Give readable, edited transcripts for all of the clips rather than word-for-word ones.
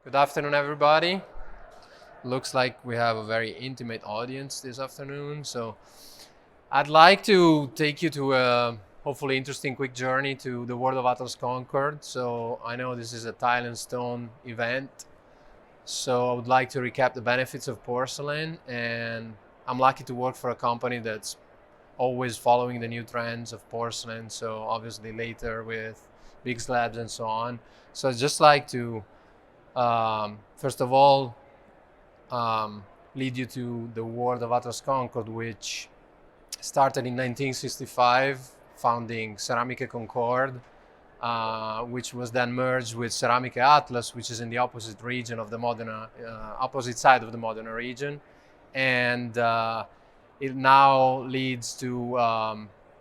Good afternoon, everybody. Looks like we have a very intimate audience this afternoon. So I'd like to take you to a hopefully interesting quick journey to the world of Atlas Concorde. So I know this is a tile and stone event. So I would like to recap the benefits of porcelain. And I'm lucky to work for a company that's always following the new trends of porcelain. So obviously later with big slabs and so on. So I'd just like to first of all, lead you to the world of Atlas Concorde, which started in 1965, founding Ceramiche Concorde, which was then merged with Ceramiche Atlas, which is in the opposite region of the Modena, opposite side of the Modena region, and it now leads to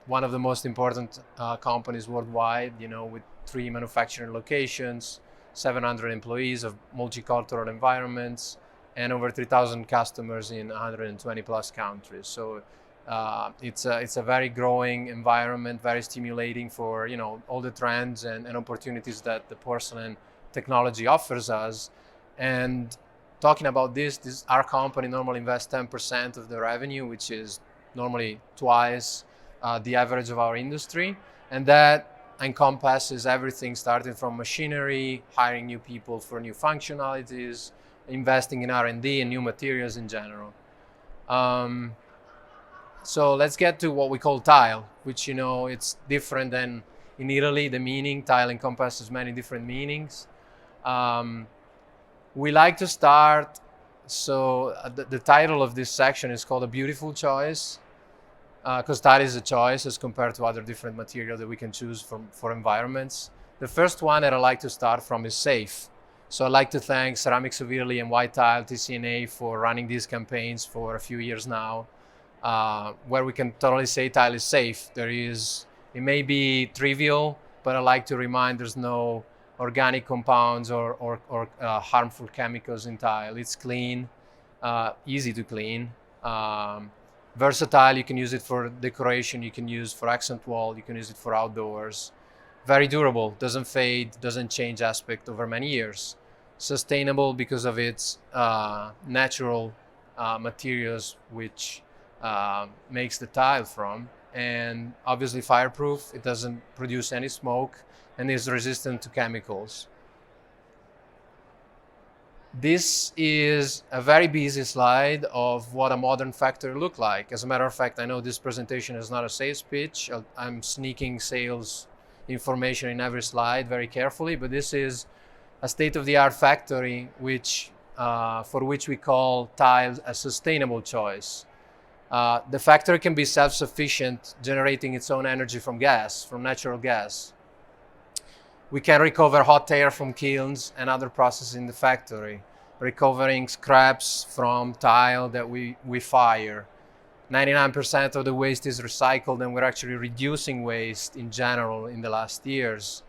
one of the most important companies worldwide. With 3 manufacturing locations, 700 employees of multicultural environments, and over 3,000 customers in 120 plus countries. So it's a very growing environment, very stimulating for all the trends and opportunities that the porcelain technology offers us. And talking about this our company normally invests 10% of the revenue, which is normally twice the average of our industry, and that encompasses everything starting from machinery, hiring new people for new functionalities, investing in R&D and new materials in general. So let's get to what we call tile, which it's different than in Italy. The meaning tile encompasses many different meanings. We like to start, so the title of this section is called A Beautiful Choice, because tile is a choice as compared to other different material that we can choose for environments. The first one that I like to start from is safe. So I'd like to thank Ceramics of Italy and White Tile TCNA for running these campaigns for a few years now, where we can totally say tile is safe. It may be trivial, but I like to remind there's no organic compounds or harmful chemicals in tile. It's clean, easy to clean. Versatile, you can use it for decoration, you can use for accent wall, you can use it for outdoors. Very durable, doesn't fade, doesn't change aspect over many years. Sustainable because of its natural materials, which makes the tile from. And obviously fireproof, it doesn't produce any smoke and is resistant to chemicals. This is a very busy slide of what a modern factory looks like. As a matter of fact, I know this presentation is not a sales pitch. I'm sneaking sales information in every slide very carefully, but this is a state-of-the-art factory for which we call tiles a sustainable choice. The factory can be self-sufficient, generating its own energy from natural gas. We can recover hot air from kilns and other processes in the factory, recovering scraps from tile that we fire. 99% of the waste is recycled, and we're actually reducing waste in general in the last years,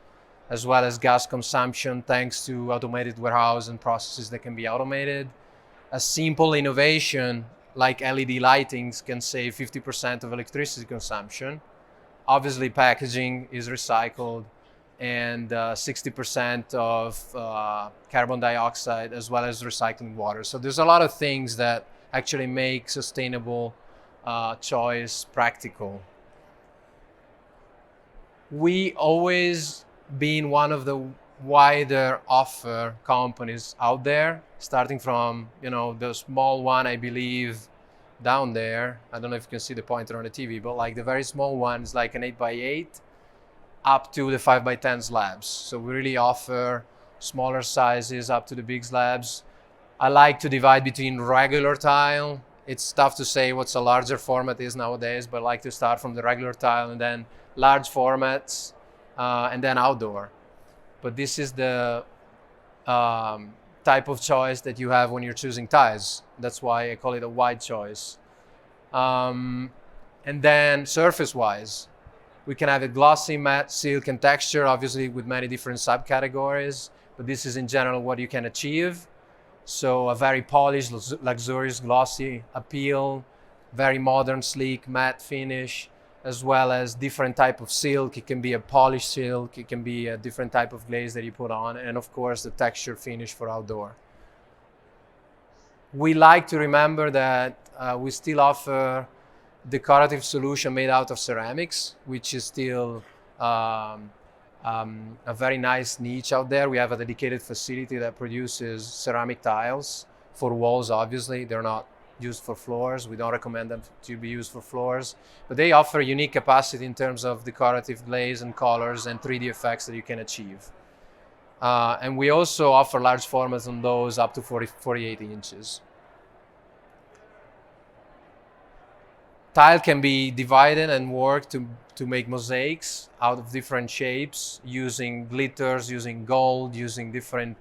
as well as gas consumption thanks to automated warehouse and processes that can be automated. A simple innovation like LED lightings can save 50% of electricity consumption. Obviously, packaging is recycled, and 60% of carbon dioxide, as well as recycling water. So there's a lot of things that actually make sustainable choice practical. We always been one of the wider offer companies out there, starting from the small one, I believe, down there. I don't know if you can see the pointer on the TV, but like the very small one is like an 8x8 up to the 5x10 slabs. So we really offer smaller sizes up to the big slabs. I like to divide between regular tile. It's tough to say what's a larger format is nowadays, but I like to start from the regular tile and then large formats and then outdoor. But this is the type of choice that you have when you're choosing tiles. That's why I call it a wide choice. And then surface-wise, we can have a glossy, matte, silk, and texture, obviously with many different subcategories, but this is in general what you can achieve. So a very polished, luxurious, glossy appeal, very modern, sleek, matte finish, as well as different type of silk. It can be a polished silk, it can be a different type of glaze that you put on, and of course the texture finish for outdoor. We like to remember that we still offer decorative solution made out of ceramics, which is still a very nice niche out there. We have a dedicated facility that produces ceramic tiles for walls. Obviously, they're not used for floors. We don't recommend them to be used for floors, but they offer unique capacity in terms of decorative glaze and colors and 3D effects that you can achieve. And we also offer large formats on those up to 48 inches. Tile can be divided and worked to make mosaics out of different shapes, using glitters, using gold, using different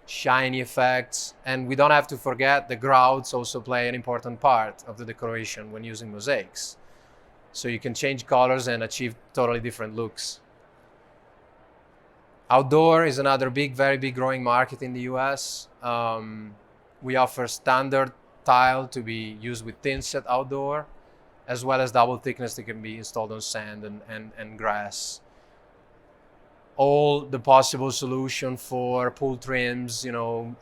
shiny effects. And we don't have to forget the grouts also play an important part of the decoration when using mosaics. So you can change colors and achieve totally different looks. Outdoor is another very big growing market in the US. We offer standard tile to be used with thin set outdoor, as well as double thickness that can be installed on sand and grass. All the possible solution for pool trims,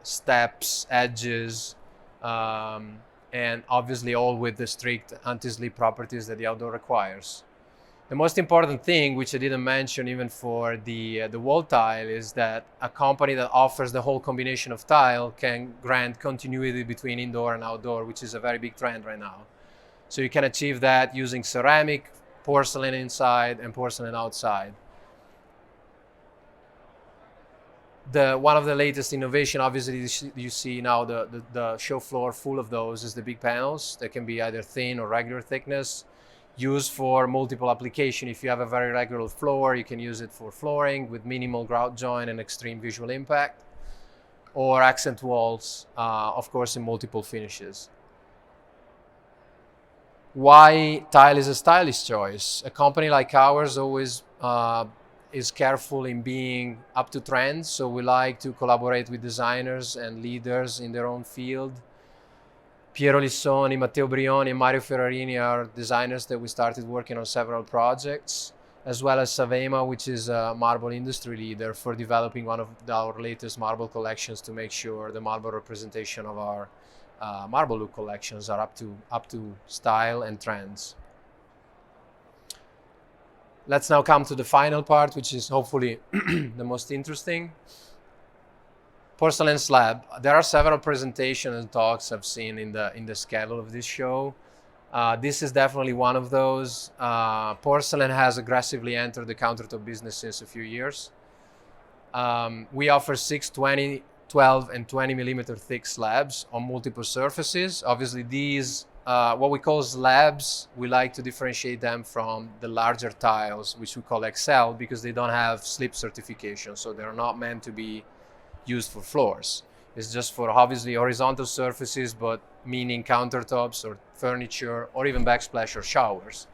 steps, edges, and obviously all with the strict anti-slip properties that the outdoor requires. The most important thing, which I didn't mention even for the wall tile, is that a company that offers the whole combination of tile can grant continuity between indoor and outdoor, which is a very big trend right now. So you can achieve that using ceramic, porcelain inside, and porcelain outside. One of the latest innovation, obviously you see now the show floor full of those, is the big panels that can be either thin or regular thickness, used for multiple application. If you have a very regular floor, you can use it for flooring with minimal grout joint and extreme visual impact, or accent walls, of course, in multiple finishes. Why tile is a stylish choice? A company like ours always is careful in being up to trends, so we like to collaborate with designers and leaders in their own field. Piero Lissoni, Matteo Brioni, and Mario Ferrarini are designers that we started working on several projects, as well as Savema, which is a marble industry leader, for developing one of our latest marble collections to make sure the marble representation of our marble look collections are up to style and trends. Let's now come to the final part, which is hopefully the most interesting. Porcelain slab. There are several presentations and talks I've seen in the schedule of this show. This is definitely one of those. Porcelain has aggressively entered the countertop business since a few years. We offer 6, 20, 12, and 20 millimeter thick slabs on multiple surfaces. Obviously, these, what we call slabs, we like to differentiate them from the larger tiles, which we call XL, because they don't have slip certification, so they're not meant to be used for floors. It's just for obviously horizontal surfaces, but meaning countertops or furniture or even backsplash or showers.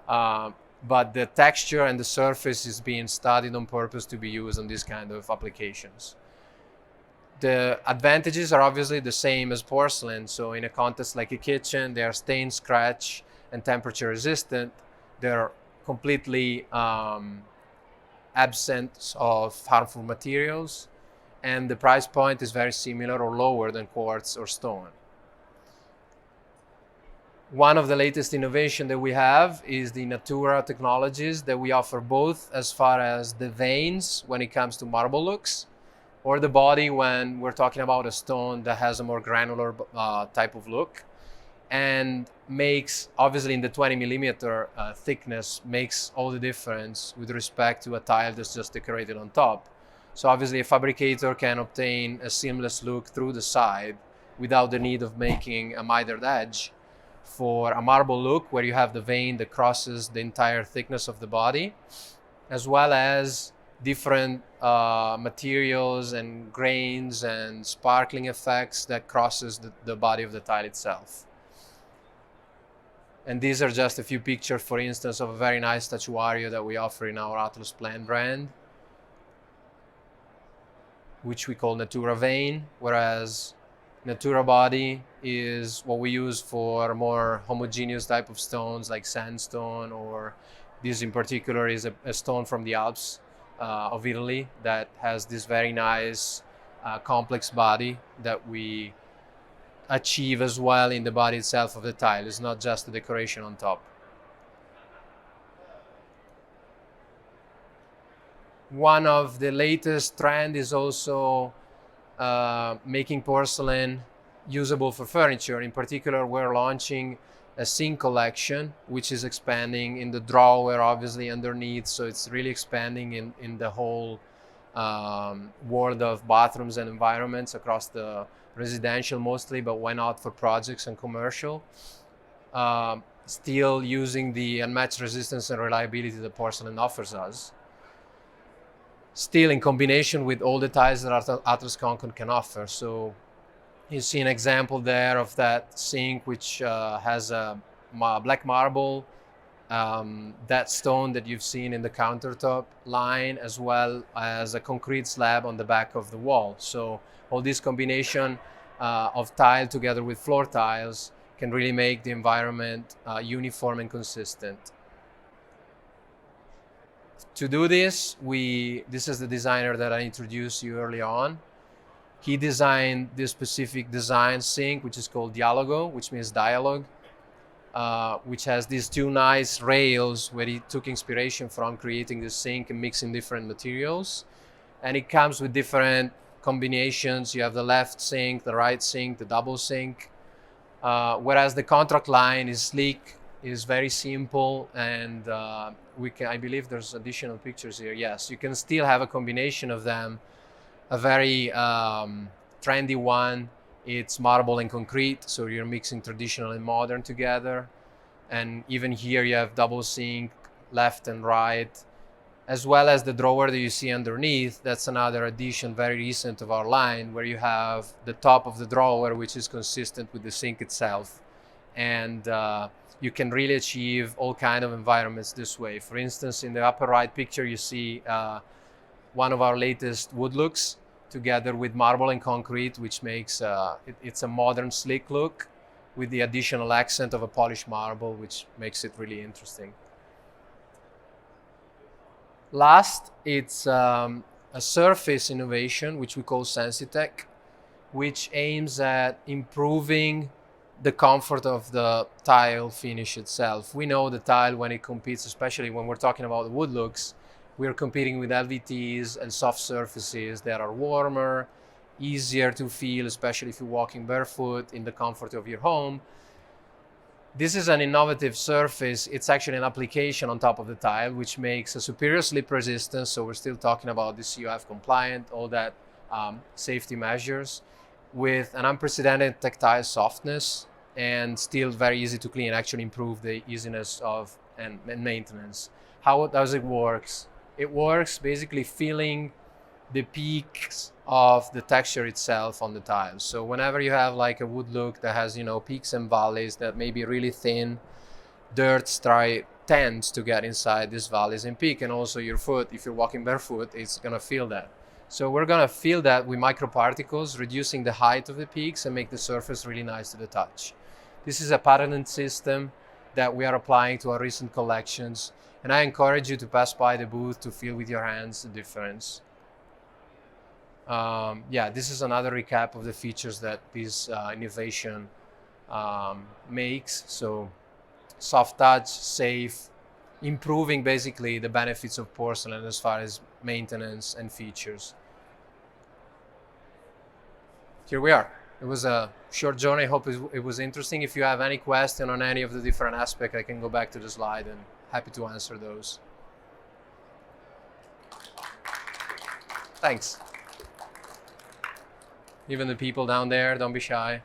But the texture and the surface is being studied on purpose to be used on these kind of applications. The advantages are obviously the same as porcelain. So in a context like a kitchen, they are stain, scratch, and temperature resistant. They're completely absent of harmful materials. And the price point is very similar or lower than quartz or stone. One of the latest innovation that we have is the Natura technologies that we offer, both as far as the veins when it comes to marble looks, or the body when we're talking about a stone that has a more granular type of look, and makes, obviously in the 20 millimeter thickness, makes all the difference with respect to a tile that's just decorated on top. So obviously a fabricator can obtain a seamless look through the side without the need of making a mitered edge for a marble look where you have the vein that crosses the entire thickness of the body, as well as different materials and grains and sparkling effects that crosses the body of the tile itself. And these are just a few pictures, for instance, of a very nice statuario that we offer in our Atlas Plan brand, which we call Natura Vein, whereas Natura body is what we use for more homogeneous type of stones like sandstone, or this in particular is a stone from the Alps of Italy that has this very nice complex body that we achieve as well in the body itself of the tile. It's not just the decoration on top. One of the latest trend is also making porcelain usable for furniture. In particular, we're launching a sink collection, which is expanding in the drawer, obviously underneath. So it's really expanding in the whole world of bathrooms and environments across the residential mostly, but why not for projects and commercial. Still using the unmatched resistance and reliability that porcelain offers us. Still in combination with all the tiles that Atlas Concorde can offer. So you see an example there of that sink, which has a black marble, that stone that you've seen in the countertop line, as well as a concrete slab on the back of the wall. So all this combination of tile together with floor tiles can really make the environment uniform and consistent. To do this, this is the designer that I introduced you early on. He designed this specific design sink, which is called Dialogo, which means dialogue, which has these two nice rails where he took inspiration from creating the sink and mixing different materials. And it comes with different combinations. You have the left sink, the right sink, the double sink, whereas the contract line is sleek, is very simple, and I believe there's additional pictures here. Yes, you can still have a combination of them. A very trendy one, it's marble and concrete, so you're mixing traditional and modern together. And even here you have double sink, left and right, as well as the drawer that you see underneath. That's another addition, very recent of our line, where you have the top of the drawer, which is consistent with the sink itself. And you can really achieve all kinds of environments this way. For instance, in the upper right picture, you see one of our latest wood looks together with marble and concrete, which makes it's a modern, sleek look with the additional accent of a polished marble, which makes it really interesting. Last, it's a surface innovation, which we call Sensitech, which aims at improving the comfort of the tile finish itself. We know the tile, when it competes, especially when we're talking about the wood looks, we're competing with LVTs and soft surfaces that are warmer, easier to feel, especially if you're walking barefoot in the comfort of your home. This is an innovative surface. It's actually an application on top of the tile, which makes a superior slip resistance. So we're still talking about the COF compliant, all that safety measures, with an unprecedented tactile softness, and still very easy to clean, actually improve the easiness of and maintenance. How does it work? It works basically filling the peaks of the texture itself on the tiles. So whenever you have like a wood look that has, peaks and valleys that may be really thin, dirt tends to get inside these valleys and peak, and also your foot, if you're walking barefoot, it's gonna feel that. So we're gonna fill that with microparticles, reducing the height of the peaks and make the surface really nice to the touch. This is a patented system that we are applying to our recent collections, and I encourage you to pass by the booth to feel with your hands the difference. This is another recap of the features that this innovation makes. So soft touch, safe, improving basically the benefits of porcelain as far as maintenance and features. Here we are. It was a short journey. I hope it was interesting. If you have any question on any of the different aspects, I can go back to the slide and happy to answer those. Thanks. Even the people down there, don't be shy.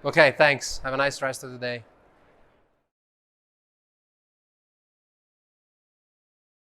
Okay, thanks. Have a nice rest of the day.